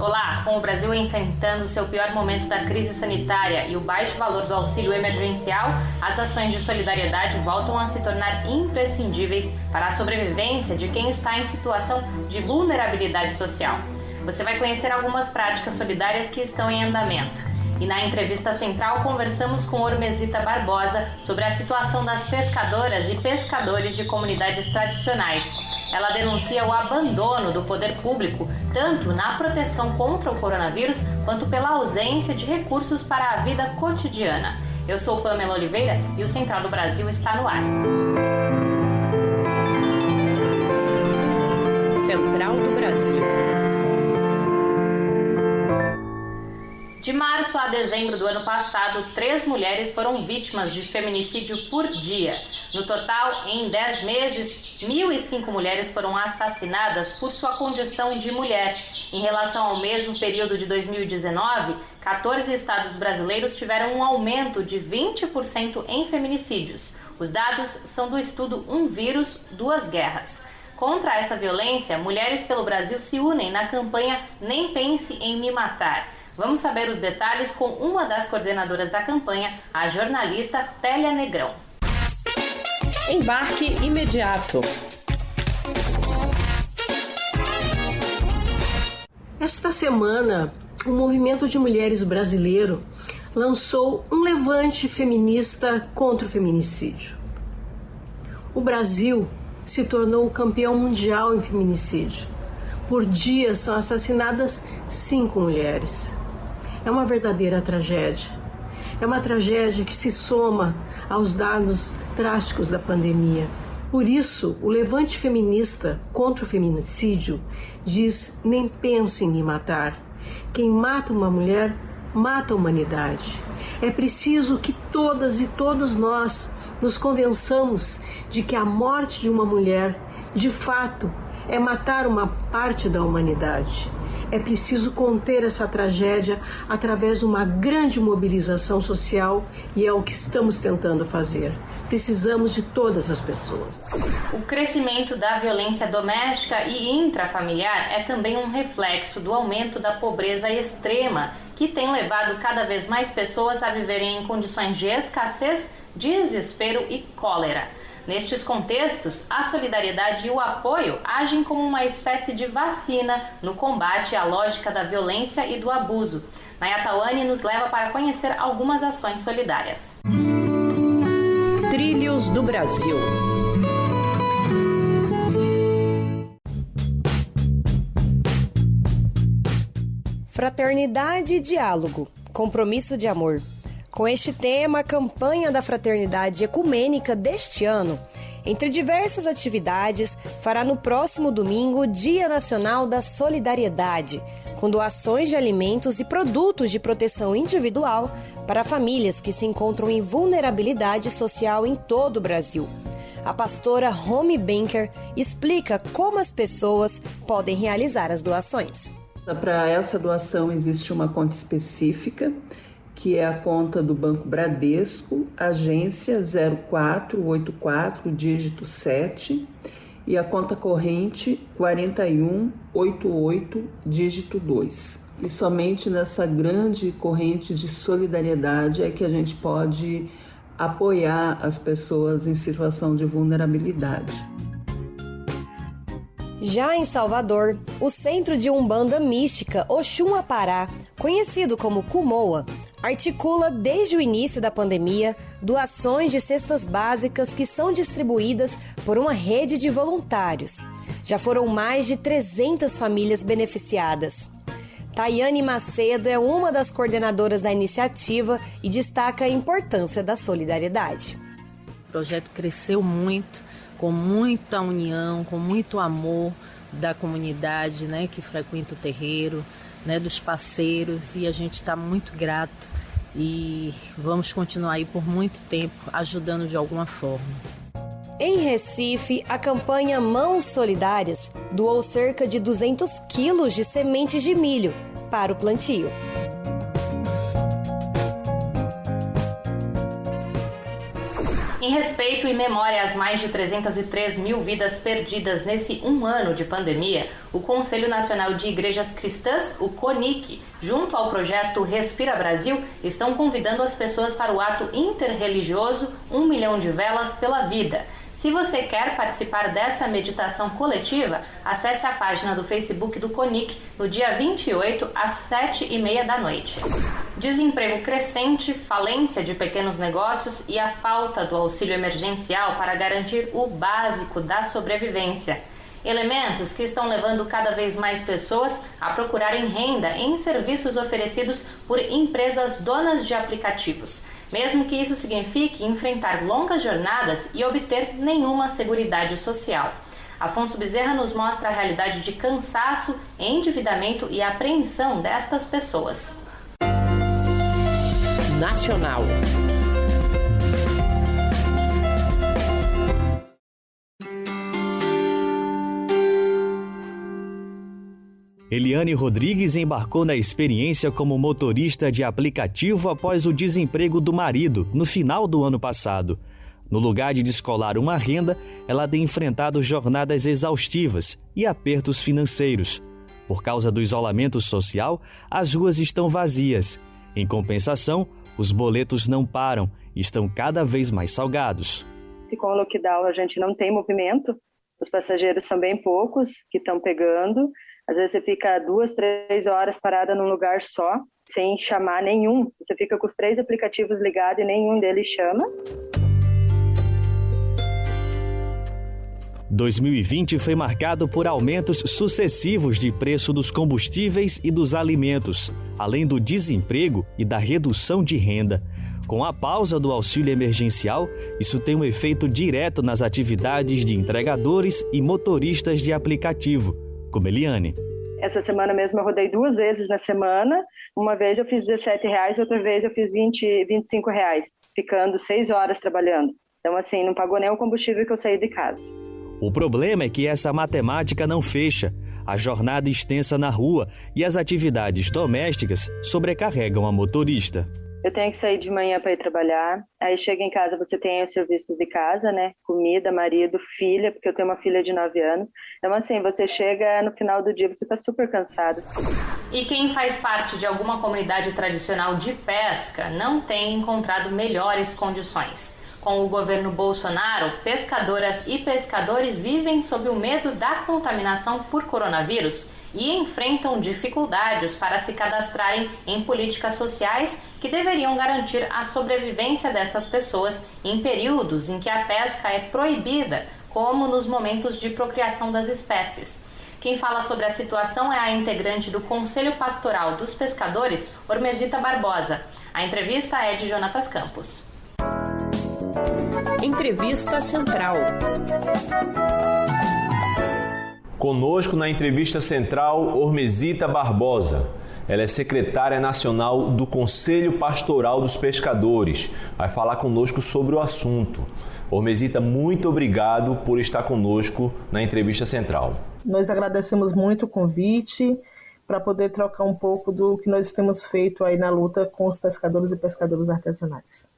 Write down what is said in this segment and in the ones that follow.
Olá, com o Brasil enfrentando seu pior momento da crise sanitária e o baixo valor do auxílio emergencial, as ações de solidariedade voltam a se tornar imprescindíveis para a sobrevivência de quem está em situação de vulnerabilidade social. Você vai conhecer algumas práticas solidárias que estão em andamento. E na entrevista central conversamos com Ormesita Barbosa sobre a situação das pescadoras e pescadores de comunidades tradicionais. Ela denuncia o abandono do poder público, tanto na proteção contra o coronavírus, quanto pela ausência de recursos para a vida cotidiana. Eu sou Pamela Oliveira e o Central do Brasil está no ar. Central do Brasil. De março a dezembro do ano passado, 3 mulheres foram vítimas de feminicídio por dia. No total, em 10 meses, 1.005 mulheres foram assassinadas por sua condição de mulher. Em relação ao mesmo período de 2019, 14 estados brasileiros tiveram um aumento de 20% em feminicídios. Os dados são do estudo Um Vírus, Duas Guerras. Contra essa violência, mulheres pelo Brasil se unem na campanha Nem Pense em Me Matar. Vamos saber os detalhes com uma das coordenadoras da campanha, a jornalista Télia Negrão. Embarque imediato. Esta semana, o movimento de mulheres brasileiro lançou um levante feminista contra o feminicídio. O Brasil se tornou o campeão mundial em feminicídio. Por dia são assassinadas 5 mulheres. É uma verdadeira tragédia. É uma tragédia que se soma aos dados drásticos da pandemia. Por isso, o levante feminista contra o feminicídio diz: nem pense em me matar. Quem mata uma mulher, mata a humanidade. É preciso que todas e todos nós nos convençamos de que a morte de uma mulher, de fato, é matar uma parte da humanidade. É preciso conter essa tragédia através de uma grande mobilização social e é o que estamos tentando fazer. Precisamos de todas as pessoas. O crescimento da violência doméstica e intrafamiliar é também um reflexo do aumento da pobreza extrema, que tem levado cada vez mais pessoas a viverem em condições de escassez, desespero e cólera. Nestes contextos, a solidariedade e o apoio agem como uma espécie de vacina no combate à lógica da violência e do abuso. Nayatawane nos leva para conhecer algumas ações solidárias. Trilhos do Brasil. Fraternidade e diálogo, compromisso de amor. Com este tema, a campanha da Fraternidade Ecumênica deste ano, entre diversas atividades, fará no próximo domingo o Dia Nacional da Solidariedade, com doações de alimentos e produtos de proteção individual para famílias que se encontram em vulnerabilidade social em todo o Brasil. A pastora Romy Benker explica como as pessoas podem realizar as doações. Para essa doação existe uma conta específica, que é a conta do Banco Bradesco, agência 0484, dígito 7, e a conta corrente 4188, dígito 2. E somente nessa grande corrente de solidariedade é que a gente pode apoiar as pessoas em situação de vulnerabilidade. Já em Salvador, o Centro de Umbanda Mística Oxum Apará, conhecido como Cumoa, articula desde o início da pandemia doações de cestas básicas que são distribuídas por uma rede de voluntários. Já foram mais de 300 famílias beneficiadas. Tayane Macedo é uma das coordenadoras da iniciativa e destaca a importância da solidariedade. O projeto cresceu muito, com muita união, com muito amor da comunidade, né, que frequenta o terreiro, né, dos parceiros, e a gente está muito grato e vamos continuar aí por muito tempo ajudando de alguma forma. Em Recife, a campanha Mãos Solidárias doou cerca de 200 quilos de sementes de milho para o plantio. Em Em respeito e memória às mais de 303 mil vidas perdidas nesse ano de pandemia, o Conselho Nacional de Igrejas Cristãs, o CONIC, junto ao projeto Respira Brasil, estão convidando as pessoas para o ato interreligioso 1 milhão de velas pela vida. Se você quer participar dessa meditação coletiva, acesse a página do Facebook do CONIC no dia 28, às 7h30 da noite. Desemprego crescente, falência de pequenos negócios e a falta do auxílio emergencial para garantir o básico da sobrevivência. Elementos que estão levando cada vez mais pessoas a procurarem renda em serviços oferecidos por empresas donas de aplicativos, mesmo que isso signifique enfrentar longas jornadas e obter nenhuma seguridade social. Afonso Bezerra nos mostra a realidade de cansaço, endividamento e apreensão destas pessoas. Nacional. Eliane Rodrigues embarcou na experiência como motorista de aplicativo após o desemprego do marido, no final do ano passado. No lugar de descolar uma renda, ela tem enfrentado jornadas exaustivas e apertos financeiros. Por causa do isolamento social, as ruas estão vazias. Em compensação, os boletos não param e estão cada vez mais salgados. Com o lockdown a gente não tem movimento, os passageiros são bem poucos que estão pegando. Às vezes você fica 2, 3 horas parada num lugar só, sem chamar nenhum. Você fica com os 3 aplicativos ligados e nenhum deles chama. 2020 foi marcado por aumentos sucessivos de preço dos combustíveis e dos alimentos, além do desemprego e da redução de renda. Com a pausa do auxílio emergencial, isso tem um efeito direto nas atividades de entregadores e motoristas de aplicativo, como Eliane. Essa semana mesmo eu rodei 2 vezes na semana. Uma vez eu fiz R$17, outra vez eu fiz R$25, ficando 6 horas trabalhando. Então, assim, não pagou nem o combustível que eu saí de casa. O problema é que essa matemática não fecha. A jornada extensa na rua e as atividades domésticas sobrecarregam a motorista. Eu tenho que sair de manhã para ir trabalhar, aí chega em casa, você tem os serviços de casa, né? Comida, marido, filha, porque eu tenho uma filha de 9 anos. Então, assim, você chega no final do dia, você está super cansado. E quem faz parte de alguma comunidade tradicional de pesca não tem encontrado melhores condições. Com o governo Bolsonaro, pescadoras e pescadores vivem sob o medo da contaminação por coronavírus e enfrentam dificuldades para se cadastrarem em políticas sociais que deveriam garantir a sobrevivência destas pessoas em períodos em que a pesca é proibida, como nos momentos de procriação das espécies. Quem fala sobre a situação é a integrante do Conselho Pastoral dos Pescadores, Ormezita Barbosa. A entrevista é de Jonatas Campos. Entrevista Central. Conosco na entrevista central, Ormezita Barbosa. Ela é secretária nacional do Conselho Pastoral dos Pescadores. Vai falar conosco sobre o assunto. Ormezita, muito obrigado por estar conosco na entrevista central. Nós agradecemos muito o convite para poder trocar um pouco do que nós temos feito aí na luta com os pescadores e pescadoras artesanais.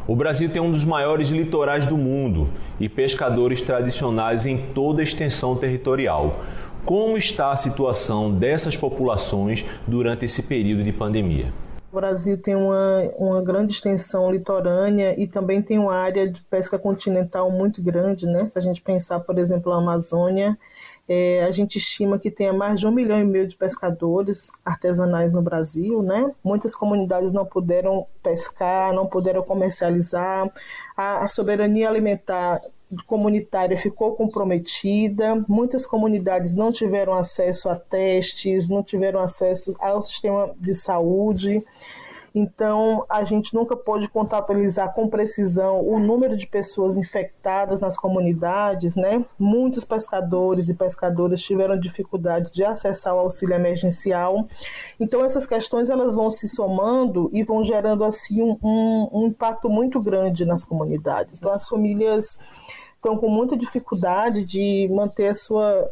O Brasil tem um dos maiores litorais do mundo e pescadores tradicionais em toda a extensão territorial. Como está a situação dessas populações durante esse período de pandemia? O Brasil tem uma grande extensão litorânea e também tem uma área de pesca continental muito grande, né? Se a gente pensar, por exemplo, na Amazônia, a gente estima que tenha mais de 1,5 milhão de pescadores artesanais no Brasil, né? Muitas comunidades não puderam pescar, não puderam comercializar, a soberania alimentar comunitária ficou comprometida, muitas comunidades não tiveram acesso a testes, não tiveram acesso ao sistema de saúde. Então, a gente nunca pôde contabilizar com precisão o número de pessoas infectadas nas comunidades, né? Muitos pescadores e pescadoras tiveram dificuldade de acessar o auxílio emergencial. Então, essas questões elas vão se somando e vão gerando assim um impacto muito grande nas comunidades. Então, as famílias estão com muita dificuldade de manter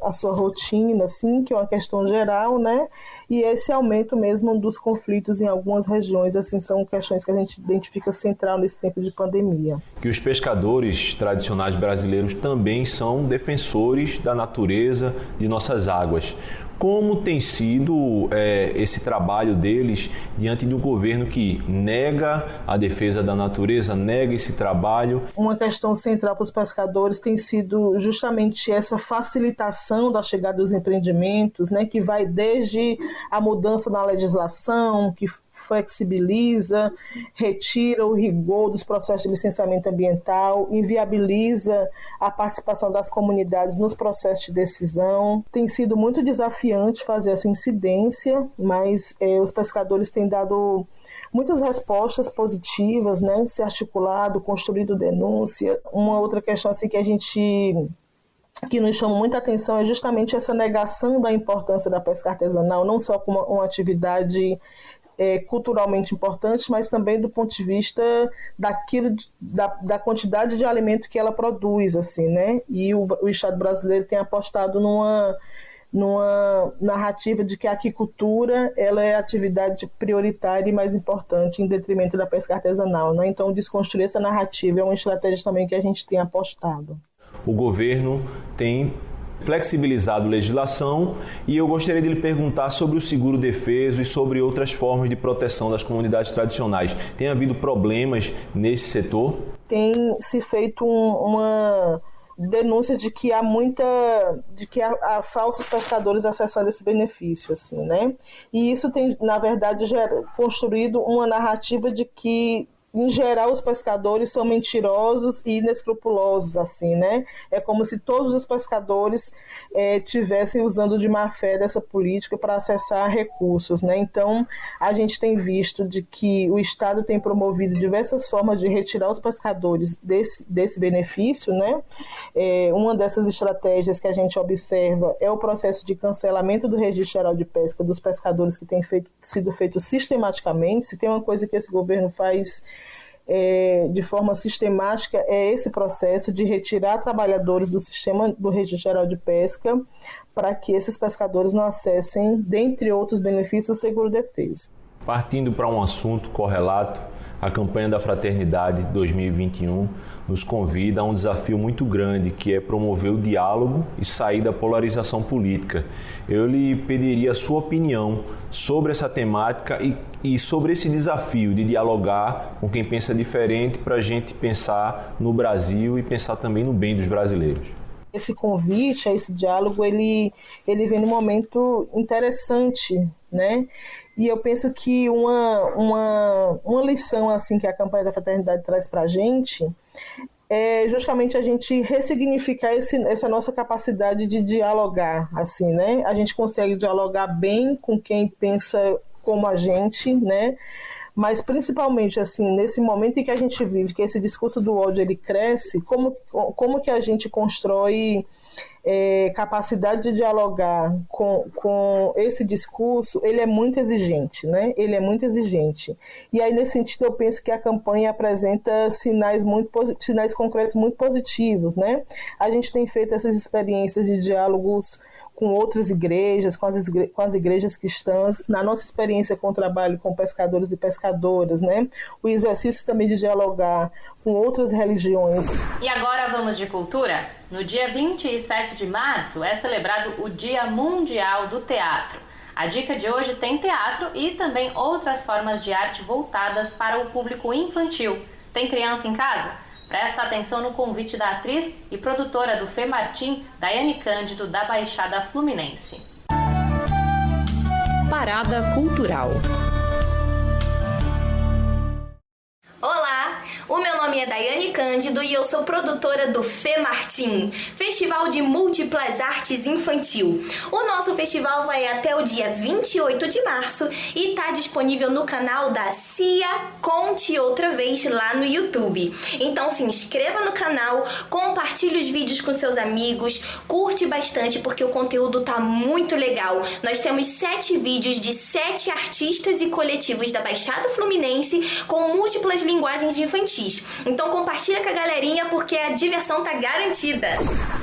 a sua rotina, assim, que é uma questão geral, né? E esse aumento mesmo dos conflitos em algumas regiões, assim, são questões que a gente identifica central nesse tempo de pandemia. Que os pescadores tradicionais brasileiros também são defensores da natureza, de nossas águas. Como tem sido esse trabalho deles diante de um governo que nega a defesa da natureza, nega esse trabalho? Uma questão central para os pescadores tem sido justamente essa facilitação da chegada dos empreendimentos, né, que vai desde a mudança na legislação, que flexibiliza, retira o rigor dos processos de licenciamento ambiental, inviabiliza a participação das comunidades nos processos de decisão. Tem sido muito desafiante fazer essa incidência, mas os pescadores têm dado muitas respostas positivas, né? Se articulado, construído denúncia. Uma outra questão assim, que nos chama muita atenção é justamente essa negação da importância da pesca artesanal, não só como uma atividade culturalmente importante, mas também do ponto de vista da quantidade de alimento que ela produz, assim, né? E o Estado brasileiro tem apostado numa narrativa de que a aquicultura ela é a atividade prioritária e mais importante em detrimento da pesca artesanal, né? Então, desconstruir essa narrativa é uma estratégia também que a gente tem apostado. O governo tem flexibilizado a legislação e eu gostaria de lhe perguntar sobre o seguro-defeso e sobre outras formas de proteção das comunidades tradicionais. Tem havido problemas nesse setor? Tem se feito uma denúncia de que há falsos pescadores acessando esse benefício, assim, né? E isso tem, na verdade, construído uma narrativa de que, em geral, os pescadores são mentirosos e inescrupulosos, assim, né? É como se todos os pescadores tivessem usando de má fé dessa política para acessar recursos, né? Então, a gente tem visto de que o Estado tem promovido diversas formas de retirar os pescadores desse benefício, né? Uma dessas estratégias que a gente observa é o processo de cancelamento do Registro Geral de Pesca dos pescadores que tem sido feito sistematicamente. Se tem uma coisa que esse governo faz de forma sistemática, é esse processo de retirar trabalhadores do sistema do Registro Geral de Pesca para que esses pescadores não acessem, dentre outros benefícios, o seguro-defeso. Partindo para um assunto correlato, a campanha da Fraternidade 2021 nos convida a um desafio muito grande, que é promover o diálogo e sair da polarização política. Eu lhe pediria a sua opinião sobre essa temática e sobre esse desafio de dialogar com quem pensa diferente para a gente pensar no Brasil e pensar também no bem dos brasileiros. Esse convite a esse diálogo, ele vem num momento interessante, né? E eu penso que uma lição assim, que a campanha da Fraternidade traz para a gente é justamente a gente ressignificar essa nossa capacidade de dialogar, assim, né? A gente consegue dialogar bem com quem pensa como a gente, né? Mas principalmente assim, nesse momento em que a gente vive, que esse discurso do ódio ele cresce, como que a gente constrói capacidade de dialogar com esse discurso? Ele é muito exigente, né? Ele é muito exigente. E aí, nesse sentido, eu penso que a campanha apresenta sinais concretos muito positivos, né? A gente tem feito essas experiências de diálogos com outras igrejas, com as igrejas cristãs, na nossa experiência com o trabalho com pescadores e pescadoras, né? O exercício também de dialogar com outras religiões. E agora vamos de cultura? No dia 27 de março é celebrado o Dia Mundial do Teatro. A dica de hoje tem teatro e também outras formas de arte voltadas para o público infantil. Tem criança em casa? Presta atenção no convite da atriz e produtora do FEMartim, Daiane Cândido, da Baixada Fluminense. Parada Cultural. Olá, o meu nome é Daiane Cândido e eu sou produtora do FEMartim, Festival de Múltiplas Artes Infantil. O nosso festival vai até o dia 28 de março e está disponível no canal da Cia Conte Outra Vez lá no YouTube. Então se inscreva no canal, compartilhe os vídeos com seus amigos, curte bastante porque o conteúdo tá muito legal. Nós temos 7 vídeos de 7 artistas e coletivos da Baixada Fluminense com múltiplas linguagens infantis. Então compartilha com a galerinha porque a diversão tá garantida.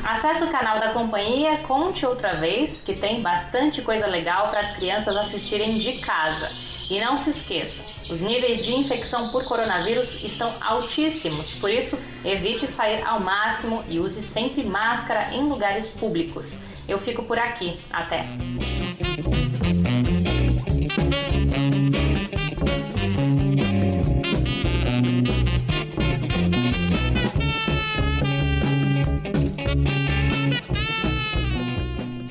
Acesse o canal da companhia Conte Outra Vez, que tem bastante coisa legal para as crianças assistirem de casa. E não se esqueça, os níveis de infecção por coronavírus estão altíssimos, por isso evite sair ao máximo e use sempre máscara em lugares públicos. Eu fico por aqui. Até!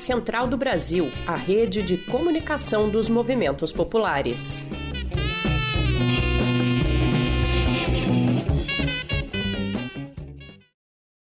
Central do Brasil, a rede de comunicação dos movimentos populares.